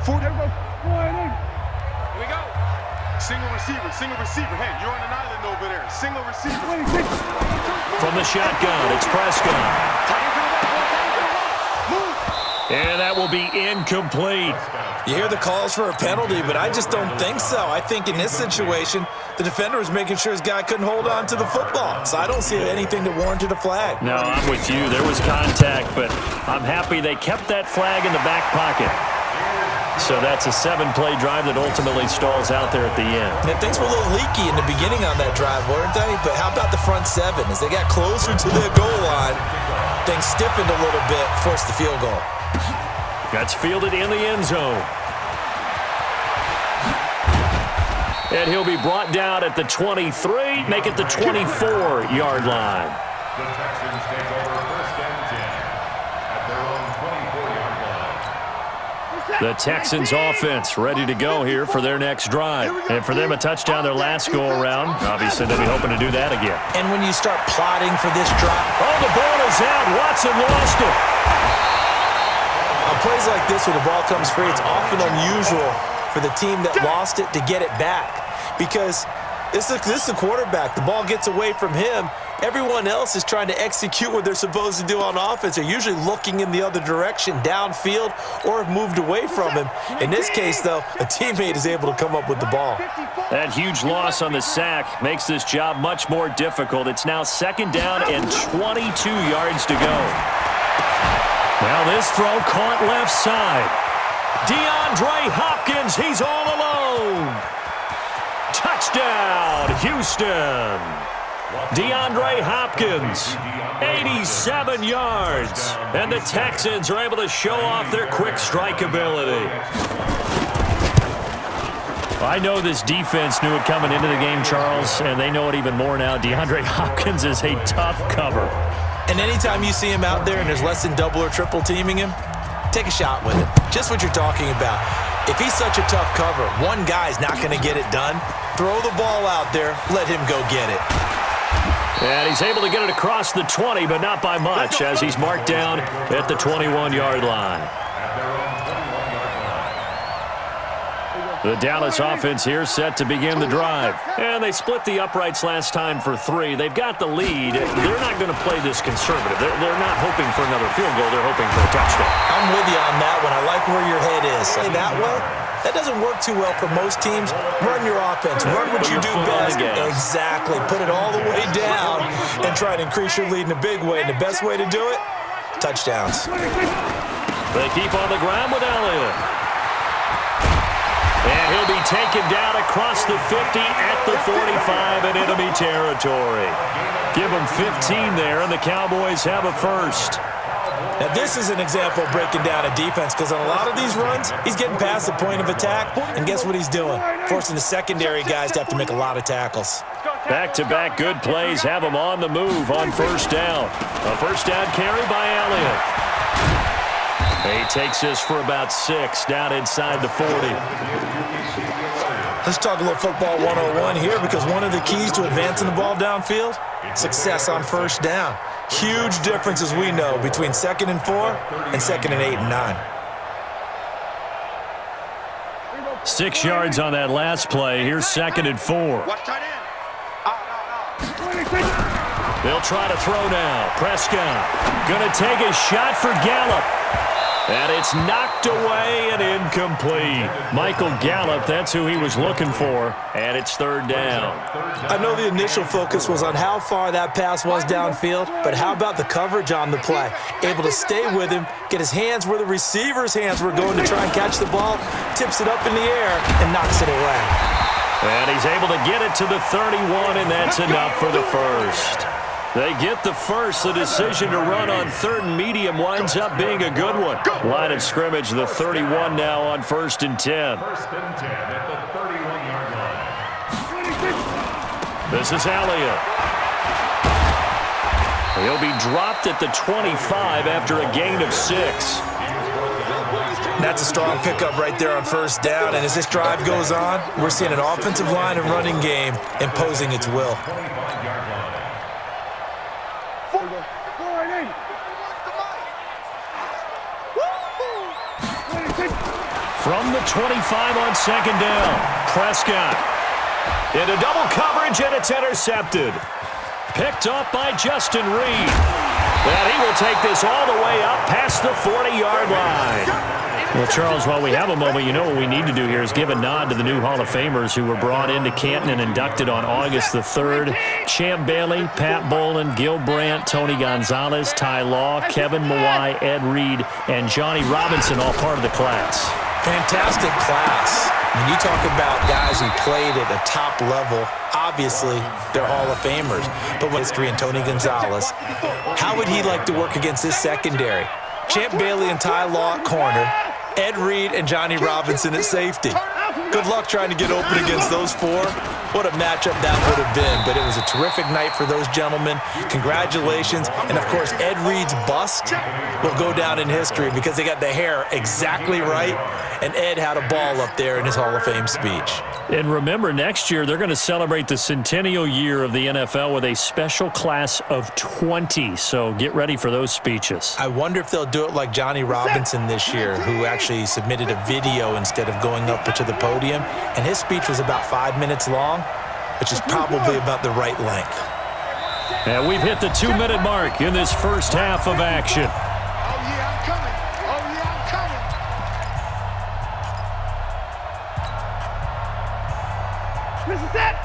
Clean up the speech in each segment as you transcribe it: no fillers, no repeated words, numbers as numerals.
Here we go. Single receiver. Hey, you're on an island over there. Single receiver. From the shotgun, it's Prescott. And that will be incomplete. You hear the calls for a penalty, but I just don't think so. I think in this situation, the defender was making sure his guy couldn't hold on to the football. So I don't see anything that warranted a flag. No, I'm with you. There was contact, but I'm happy they kept that flag in the back pocket. So that's a 7-play drive that ultimately stalls out there at the end. And things were a little leaky in the beginning on that drive, weren't they? But how about the front seven? As they got closer to their goal line, things stiffened a little bit, forced the field goal. That's fielded in the end zone. And he'll be brought down at the 23, make it the 24-yard line. The Texans take over 1st and 10 at their own 24-yard line. The Texans offense ready to go here for their next drive. And for them, a touchdown their last go-around. Obviously, they'll be hoping to do that again. And when you start plotting for this drive... Oh, the ball is out. Watson lost it. On plays like this, when the ball comes free, it's often unusual for the team that lost it to get it back. Because this is a quarterback. The ball gets away from him. Everyone else is trying to execute what they're supposed to do on offense. They're usually looking in the other direction, downfield, or have moved away from him. In this case, though, a teammate is able to come up with the ball. That huge loss on the sack makes this job much more difficult. It's now 2nd down and 22 yards to go. Now this throw caught left side. DeAndre Hopkins, he's all alone. Touchdown, Houston. DeAndre Hopkins, 87 yards. And the Texans are able to show off their quick strike ability. I know this defense knew it coming into the game, Charles, and they know it even more now. DeAndre Hopkins is a tough cover. And anytime you see him out there and there's less than double or triple teaming him, take a shot with it. Just what you're talking about. If he's such a tough cover, one guy's not going to get it done. Throw the ball out there. Let him go get it. And he's able to get it across the 20, but not by much, as he's marked down at the 21-yard line. The Dallas offense here set to begin the drive. And they split the uprights last time for 3. They've got the lead. They're not going to play this conservative. They're not hoping for another field goal. They're hoping for a touchdown. I'm with you on that one. I like where your head is. Say that way, that doesn't work too well for most teams. Run your offense. Run what you do best. Exactly. Put it all the way down and try to increase your lead in a big way. And the best way to do it, touchdowns. They keep on the ground with Elliott. And he'll be taken down across the 50 at the 45 in enemy territory. Give him 15 there, and the Cowboys have a first. Now, this is an example of breaking down a defense, because on a lot of these runs, he's getting past the point of attack, and guess what he's doing? Forcing the secondary guys to have to make a lot of tackles. Back-to-back good plays have him on the move on 1st down. A 1st down carry by Elliott. He takes this for about 6 down inside the 40. Let's talk a little football 101 here, because one of the keys to advancing the ball downfield, success on 1st down. Huge difference, as we know, between 2nd and 4 and 2nd and 8 and 9. 6 yards on that last play. Here's 2nd and 4. They'll try to throw now. Prescott going to take a shot for Gallup. And it's knocked away and incomplete. Michael Gallup, that's who he was looking for, and it's 3rd down. I know the initial focus was on how far that pass was downfield, but how about the coverage on the play? Able to stay with him, get his hands where the receiver's hands were going to try and catch the ball, tips it up in the air, and knocks it away. And he's able to get it to the 31, and that's enough for the first. They get the first. The decision to run on 3rd and medium winds up being a good one. Line of scrimmage, the 31 now on 1st and 10. 1st and 10 at the 31-yard line. This is Elliott. He'll be dropped at the 25 after a gain of 6. That's a strong pickup right there on 1st down. And as this drive goes on, we're seeing an offensive line and running game imposing its will. From the 25 on second down, Prescott into double coverage, and it's intercepted. Picked up by Justin Reed. And he will take this all the way up past the 40-yard line. Well, Charles, while we have a moment, you know what we need to do here is give a nod to the new Hall of Famers who were brought into Canton and inducted on August the 3rd. Champ Bailey, Pat Bolin, Gil Brandt, Tony Gonzalez, Ty Law, Kevin Mawai, Ed Reed, and Johnny Robinson, all part of the class. Fantastic class. When you talk about guys who played at a top level, obviously they're Hall of Famers. But with history and Tony Gonzalez, how would he like to work against this secondary? Champ Bailey and Ty Law at corner, Ed Reed and Johnny Robinson at safety. Good luck trying to get open against those four. What a matchup that would have been. But it was a terrific night for those gentlemen. Congratulations. And, of course, Ed Reed's bust will go down in history because they got the hair exactly right. And Ed had a ball up there in his Hall of Fame speech. And remember, next year they're going to celebrate the centennial year of the NFL with a special class of 20. So get ready for those speeches. I wonder if they'll do it like Johnny Robinson this year, who actually submitted a video instead of going up to the podium. And his speech was about 5 minutes long, which is probably about the right length. And we've hit the 2-minute mark in this first half of action. Oh, yeah, I'm coming. Oh, yeah, I'm coming. This is it.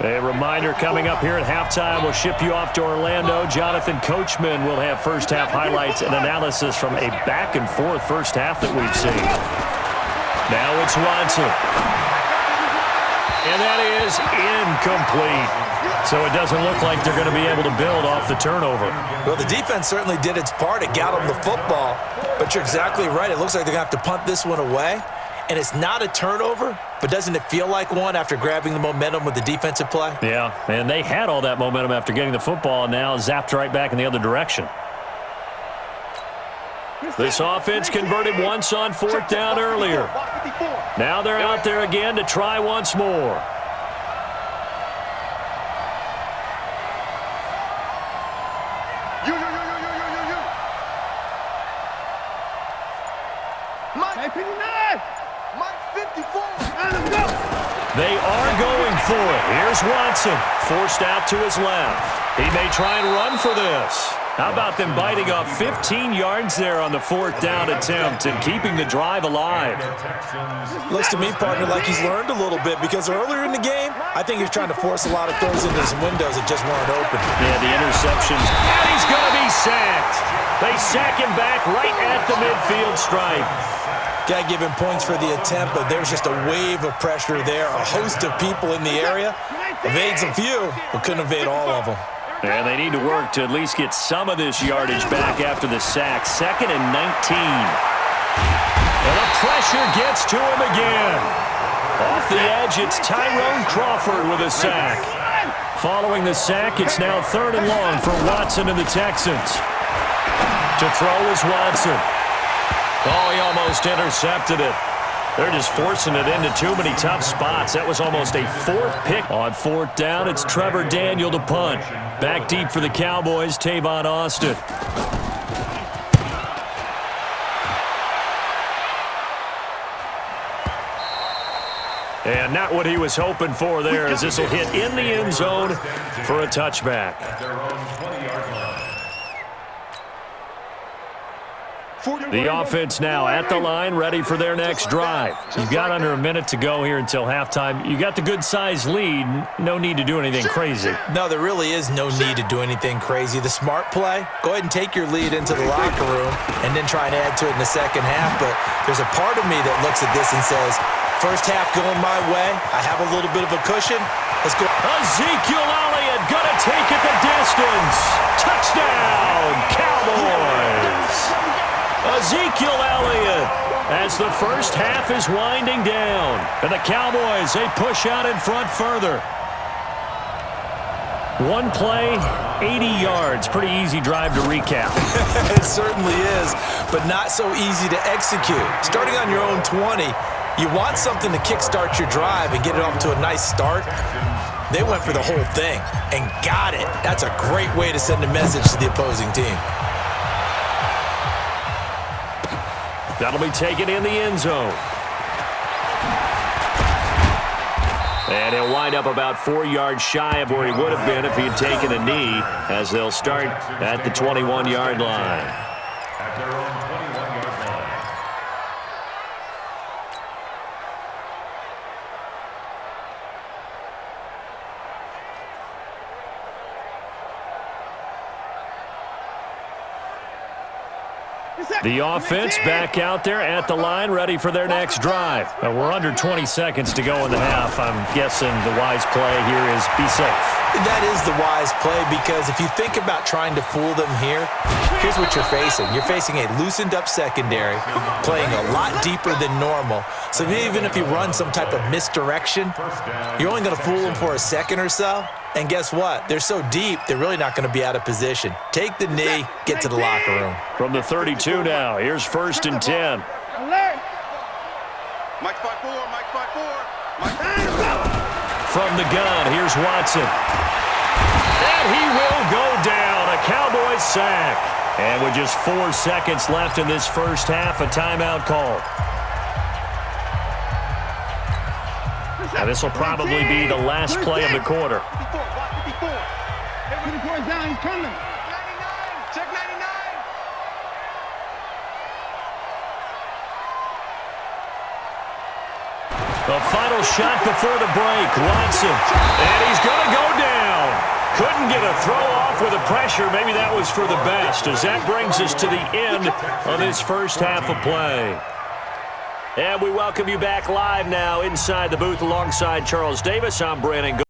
A reminder coming up here at halftime. We'll ship you off to Orlando. Jonathan Coachman will have first half highlights and analysis from a back-and-forth first half that we've seen. Now it's Watson. And that is incomplete. So it doesn't look like they're going to be able to build off the turnover. Well, the defense certainly did its part. It got them the football. But you're exactly right. It looks like they're going to have to punt this one away. And it's not a turnover, but doesn't it feel like one after grabbing the momentum with the defensive play? Yeah, and they had all that momentum after getting the football, and now zapped right back in the other direction. This offense converted once on fourth down earlier. Now they're out there again to try once more. They are going for it. Here's Watson, forced out to his left. He may try and run for this. How about them biting off 15 yards there on the fourth down attempt and keeping the drive alive? Looks to me, partner, like he's learned a little bit because earlier in the game, I think he was trying to force a lot of throws into some windows that just weren't open. Yeah, the interceptions. And he's going to be sacked. They sack him back right at the midfield stripe. Got to give him points for the attempt, but there's just a wave of pressure there. A host of people in the area. Evades a few, but couldn't evade all of them. And they need to work to at least get some of this yardage back after the sack. 2nd and 19. And the pressure gets to him again. Off the edge, it's Tyrone Crawford with a sack. Following the sack, it's now 3rd and long for Watson and the Texans. To throw is Watson. Oh, he almost intercepted it. They're just forcing it into too many tough spots. That was almost a 4th pick. On 4th down, it's Trevor Daniel to punt. Back deep for the Cowboys, Tavon Austin. And not what he was hoping for there, as this will hit in the end zone for a touchback. The offense now at the line, ready for their next drive. You've got under a minute to go here until halftime. You got the good-sized lead. No need to do anything crazy. No, there really is no need to do anything crazy. The smart play, go ahead and take your lead into the locker room and then try and add to it in the second half. But there's a part of me that looks at this and says, first half going my way. I have a little bit of a cushion. Let's go. Ezekiel Elliott gonna take it the distance. Touchdown, Cowboys. Ezekiel Elliott as the first half is winding down. And the Cowboys, they push out in front further. One play, 80 yards. Pretty easy drive to recap. It certainly is, but not so easy to execute. Starting on your own 20, you want something to kickstart your drive and get it off to a nice start. They went for the whole thing and got it. That's a great way to send a message to the opposing team. That'll be taken in the end zone. And he'll wind up about 4 yards shy of where he would have been if he had taken a knee, as they'll start at the 21-yard line. At their own 21-yard line. The offense back out there at the line, ready for their next drive. We're under 20 seconds to go in the half. I'm guessing the wise play here is be safe. That is the wise play, because if you think about trying to fool them here, here's what you're facing. You're facing a loosened up secondary, playing a lot deeper than normal. So even if you run some type of misdirection, you're only going to fool them for a second or so. And guess what? They're so deep, they're really not going to be out of position. Take the knee, get to the locker room. From the 32 now, here's 1st and 10. Alert! Mike 5-4, Mike 5-4. Mike From the gun, here's Watson. And he will go down, a Cowboys sack. And with just 4 seconds left in this first half, a timeout call. Now this will probably be the last play of the quarter. 54 is down, he's coming. 99, check 99. The final shot before the break, Watson. And he's going to go down. Couldn't get a throw off with the pressure. Maybe that was for the best, as that brings us to the end of this first half of play. And we welcome you back live now inside the booth alongside Charles Davis. I'm Brandon.